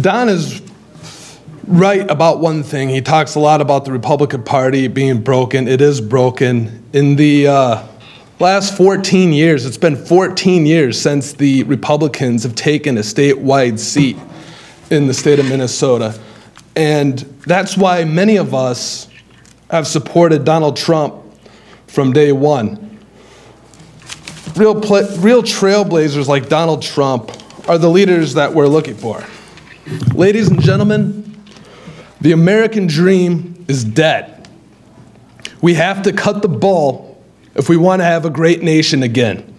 Don is right about one thing. He talks a lot about the Republican Party being broken. It is broken. In the last 14 years, it's been 14 years since the Republicans have taken a statewide seat in the state of Minnesota. And that's why many of us have supported Donald Trump from day one. Real trailblazers like Donald Trump are the leaders that we're looking for. Ladies and gentlemen, the American dream is dead. We have to cut the bull if we want to have a great nation again.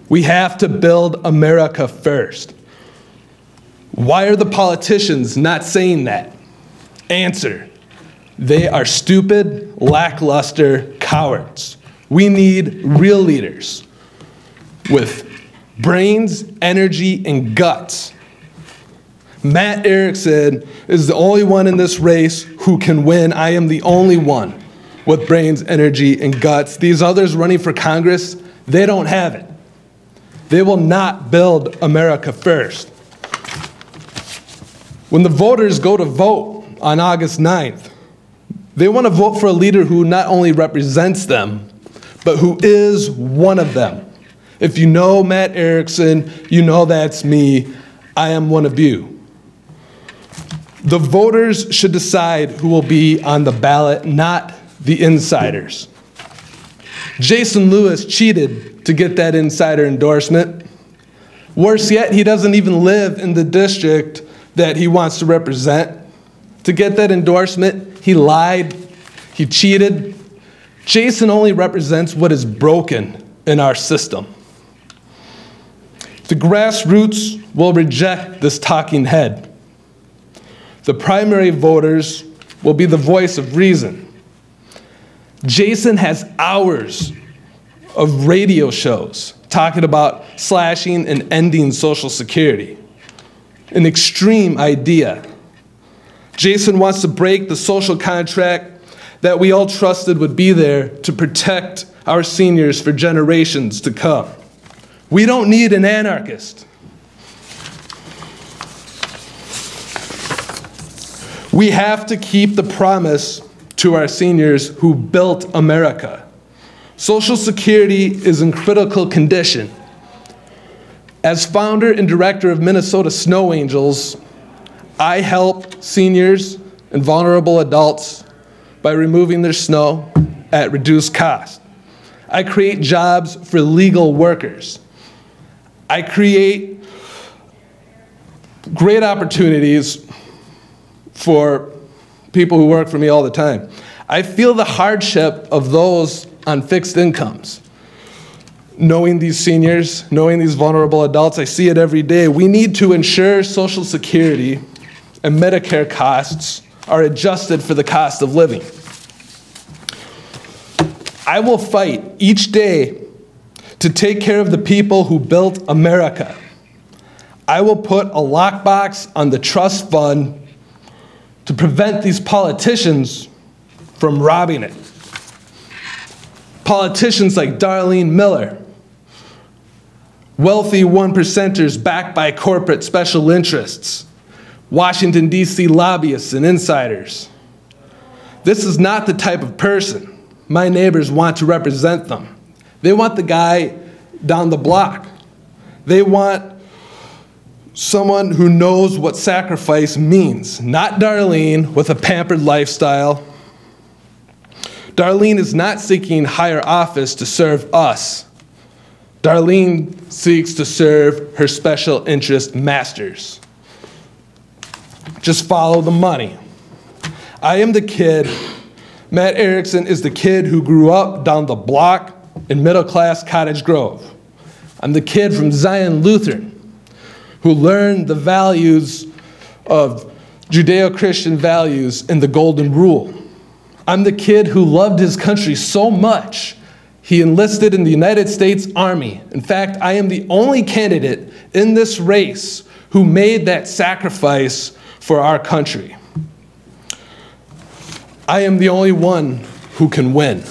We have to build America first. Why are the politicians not saying that? Answer: they are stupid, lackluster cowards. We need real leaders with brains, energy, and guts. Matt Erickson is the only one in this race who can win. I am the only one with brains, energy, and guts. These others running for Congress, they don't have it. They will not build America first. When the voters go to vote on August 9th, they want to vote for a leader who not only represents them, but who is one of them. If you know Matt Erickson, you know that's me. I am one of you. The voters should decide who will be on the ballot, not the insiders. Jason Lewis cheated to get that insider endorsement. Worse yet, he doesn't even live in the district that he wants to represent. To get that endorsement, he lied, he cheated. Jason only represents what is broken in our system. The grassroots will reject this talking head. The primary voters will be the voice of reason. Jason has hours of radio shows talking about slashing and ending Social Security. An extreme idea. Jason wants to break the social contract that we all trusted would be there to protect our seniors for generations to come. We don't need an anarchist. We have to keep the promise to our seniors who built America. Social Security is in critical condition. As founder and director of Minnesota Snow Angels, I help seniors and vulnerable adults by removing their snow at reduced cost. I create jobs for legal workers. I create great opportunities for people who work for me all the time. I feel the hardship of those on fixed incomes. Knowing these seniors, knowing these vulnerable adults, I see it every day. We need to ensure Social Security and Medicare costs are adjusted for the cost of living. I will fight each day to take care of the people who built America. I will put a lockbox on the trust fund to prevent these politicians from robbing it. Politicians like Darlene Miller, wealthy one-percenters backed by corporate special interests, Washington, D.C. lobbyists and insiders. This is not the type of person my neighbors want to represent them. They want the guy down the block. They want someone who knows what sacrifice means, not Darlene with a pampered lifestyle. Darlene is not seeking higher office to serve us. Darlene seeks to serve her special interest masters. Just follow the money. I am the kid. Matt Erickson is the kid who grew up down the block in middle-class Cottage Grove. I'm the kid from Zion Lutheran who learned the values of Judeo-Christian values and the Golden Rule. I'm the kid who loved his country so much he enlisted in the United States Army. In fact, I am the only candidate in this race who made that sacrifice for our country. I am the only one who can win.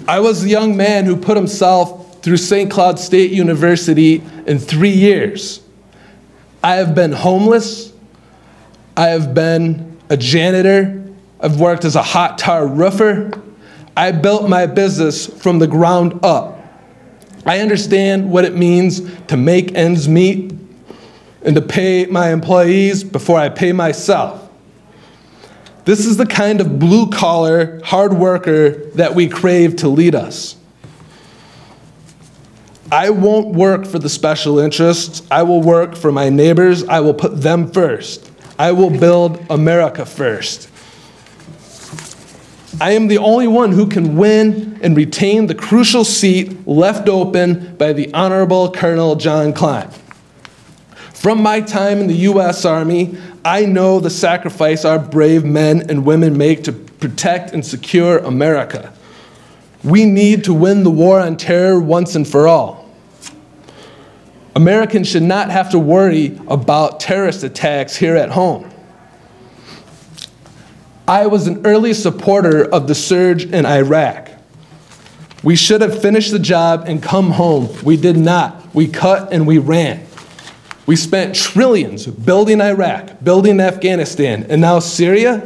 I was the young man who put himself through St. Cloud State University in 3 years. I have been homeless. I have been a janitor. I've worked as a hot tar roofer. I built my business from the ground up. I understand what it means to make ends meet and to pay my employees before I pay myself. This is the kind of blue-collar, hard worker that we crave to lead us. I won't work for the special interests. I will work for my neighbors. I will put them first. I will build America first. I am the only one who can win and retain the crucial seat left open by the Honorable Colonel John Kline. From my time in the U.S. Army, I know the sacrifice our brave men and women make to protect and secure America. We need to win the war on terror once and for all. Americans should not have to worry about terrorist attacks here at home. I was an early supporter of the surge in Iraq. We should have finished the job and come home. We did not. We cut and we ran. We spent trillions building Iraq, building Afghanistan, and now Syria?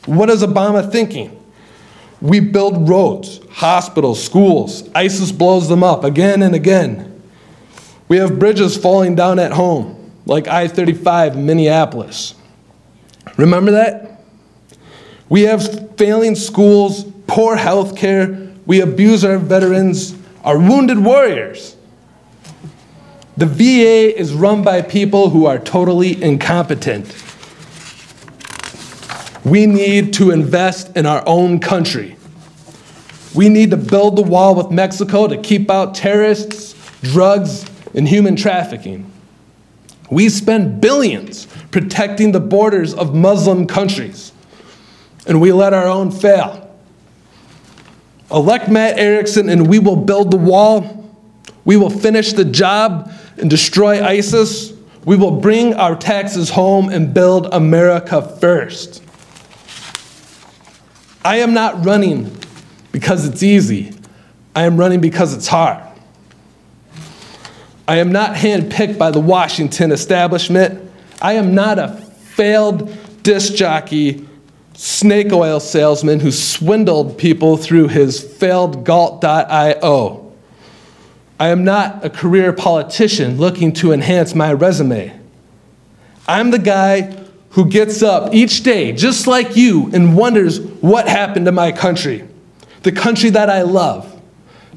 What is Obama thinking? We build roads, hospitals, schools. ISIS blows them up again and again. We have bridges falling down at home, like I-35 in Minneapolis. Remember that? We have failing schools, poor health care. We abuse our veterans, our wounded warriors. The VA is run by people who are totally incompetent. We need to invest in our own country. We need to build the wall with Mexico to keep out terrorists, drugs, and human trafficking. We spend billions protecting the borders of Muslim countries, and we let our own fail. Elect Matt Erickson and we will build the wall. We will finish the job and destroy ISIS. We will bring our taxes home and build America first. I am not running because it's easy. I am running because it's hard. I am not handpicked by the Washington establishment. I am not a failed disc jockey, snake oil salesman who swindled people through his failed Galt.io. I am not a career politician looking to enhance my resume. I'm the guy who gets up each day, just like you, and wonders what happened to my country, the country that I love,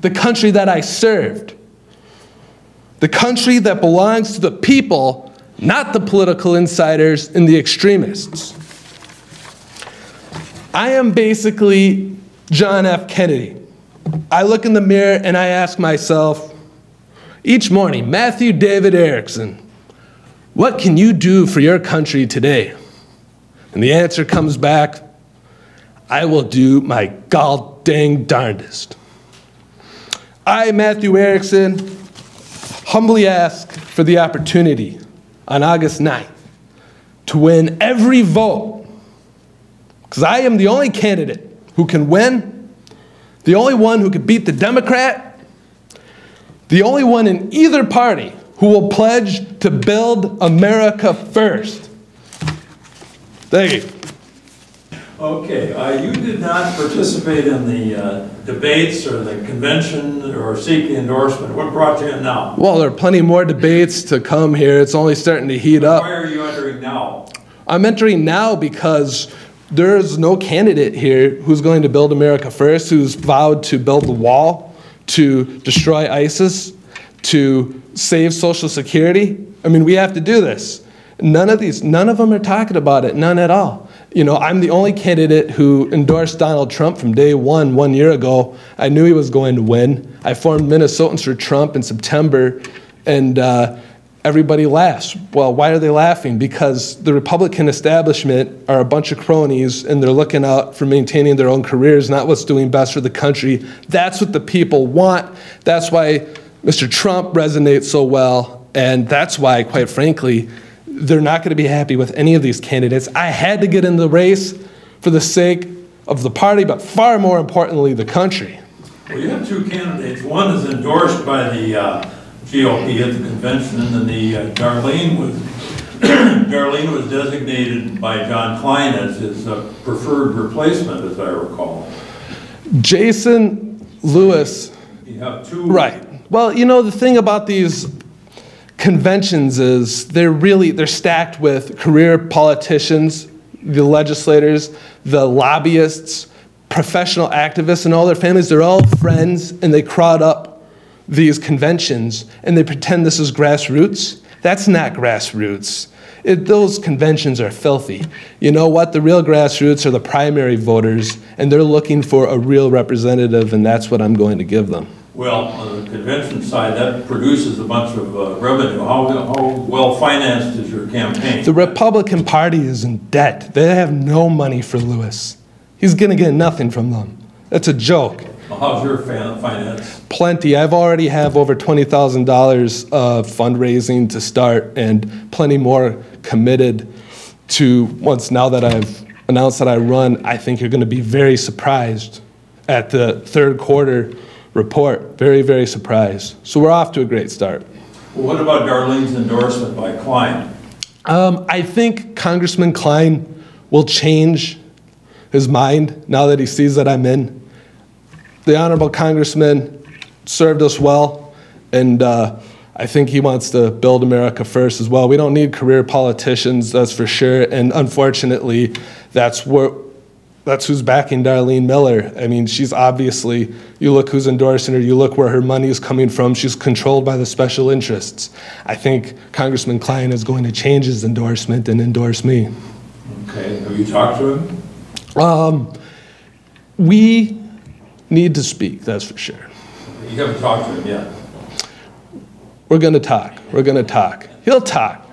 the country that I served, the country that belongs to the people, not the political insiders and the extremists. I am basically John F. Kennedy. I look in the mirror and I ask myself each morning, Matthew David Erickson, what can you do for your country today? And the answer comes back, I will do my gall dang darndest. I, Matthew Erickson, humbly ask for the opportunity on August 9th to win every vote, because I am the only candidate who can win, the only one who can beat the Democrat, the only one in either party who will pledge to build America first. Thank you. Okay, you did not participate in the debates or the convention or seek the endorsement. What brought you in now? Well, there are plenty more debates to come here. It's only starting to heat up. Why are you entering now? I'm entering now because there's no candidate here who's going to build America first, who's vowed to build the wall, to destroy ISIS, to save Social Security. I mean, we have to do this. None of them are talking about it, none at all. You know, I'm the only candidate who endorsed Donald Trump from day one 1 year ago. I knew he was going to win. I formed Minnesotans for Trump in September, and everybody laughs. Well, why are they laughing? Because the Republican establishment are a bunch of cronies, and they're looking out for maintaining their own careers, not what's doing best for the country. That's what the people want. That's why Mr. Trump resonates so well, and that's why, quite frankly, they're not going to be happy with any of these candidates. I had to get in the race for the sake of the party, but far more importantly, the country. Well, you have two candidates. One is endorsed by the GOP at the convention, and then the Darlene was Darlene was designated by John Kline as his preferred replacement, as I recall. Jason Lewis. You have two. Right. Well, you know, the thing about these conventions is they're stacked with career politicians, the legislators, the lobbyists, professional activists, and all their families. They're all friends, and they crowd up these conventions, and they pretend this is grassroots. That's not grassroots. Those conventions are filthy. You know what? The real grassroots are the primary voters, and they're looking for a real representative, and that's what I'm going to give them. Well, on the convention side, that produces a bunch of revenue. How well financed is your campaign? The Republican Party is in debt. They have no money for Lewis. He's going to get nothing from them. That's a joke. Well, how's your finance? Plenty. I've already have over $20,000 of fundraising to start, and plenty more committed to now that I've announced that I run. I think you're going to be very surprised at the third quarter report. Very, very surprised. So we're off to a great start. Well, what about Darlene's endorsement by Kline? I think Congressman Kline will change his mind now that he sees that I'm in. The Honorable Congressman served us well, and I think he wants to build America first as well. We don't need career politicians, that's for sure, and unfortunately, that's who's backing Darlene Miller. I mean, she's obviously, you look who's endorsing her, you look where her money is coming from, she's controlled by the special interests. I think Congressman Kline is going to change his endorsement and endorse me. Okay, have you talked to him? We need to speak, that's for sure. You haven't talked to him yet? We're gonna talk, He'll talk.